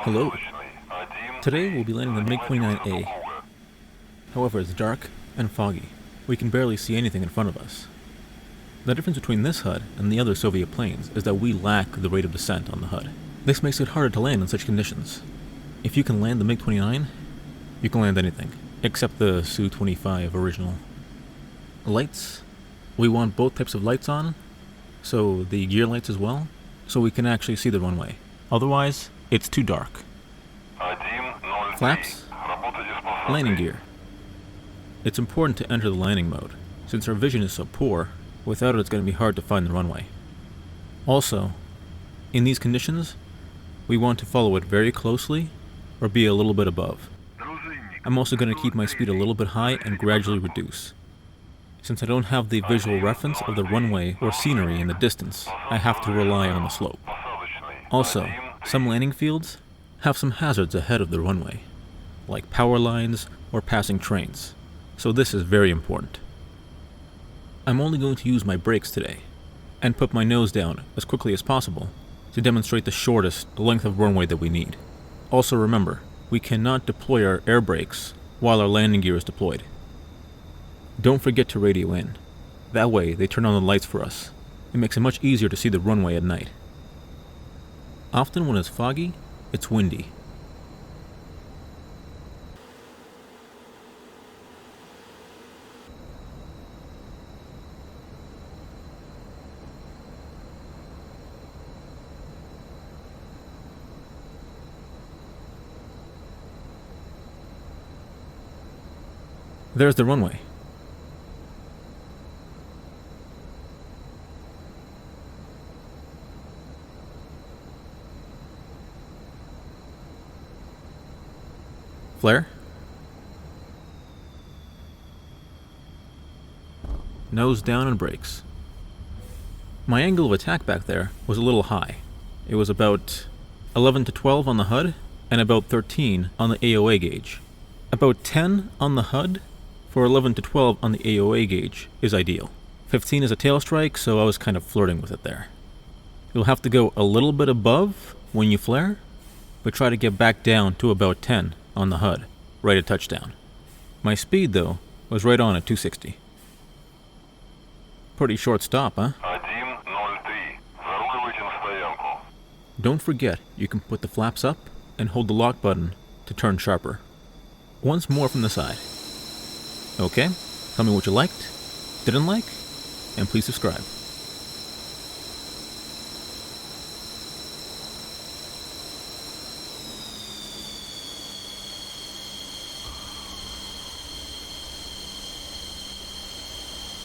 Hello. Today we'll be landing the MiG-29A. However, it's dark and foggy. We can barely see anything in front of us. The difference between this HUD and the other Soviet planes is that we lack the rate of descent on the HUD. This makes it harder to land in such conditions. If you can land the MiG-29, you can land anything, except the Su-25 original. Lights. We want both types of lights on, so the gear lights as well, so we can actually see the runway. Otherwise, it's too dark. Flaps. Landing gear. It's important to enter the landing mode, since our vision is so poor. Without it, it's going to be hard to find the runway. Also, in these conditions, we want to follow it very closely or be a little bit above. I'm also going to keep my speed a little bit high and gradually reduce. Since I don't have the visual reference of the runway or scenery in the distance, I have to rely on the slope. Also, some landing fields have some hazards ahead of the runway, like power lines or passing trains, so this is very important. I'm only going to use my brakes today, and put my nose down as quickly as possible to demonstrate the shortest length of runway that we need. Also remember, we cannot deploy our air brakes while our landing gear is deployed. Don't forget to radio in. That way they turn on the lights for us. It makes it much easier to see the runway at night. Often when it's foggy, it's windy. There's the runway. Flare. Nose down and brakes. My angle of attack back there was a little high. It was about 11 to 12 on the HUD and about 13 on the AOA gauge. About 10 on the HUD for 11 to 12 on the AOA gauge is ideal. 15 is a tail strike, so I was kind of flirting with it there. You'll have to go a little bit above when you flare, but try to get back down to about 10 on the HUD, right at touchdown. My speed, though, was right on at 260. Pretty short stop, huh? Don't forget, you can put the flaps up and hold the lock button to turn sharper. Once more from the side. Okay, tell me what you liked, didn't like, and please subscribe.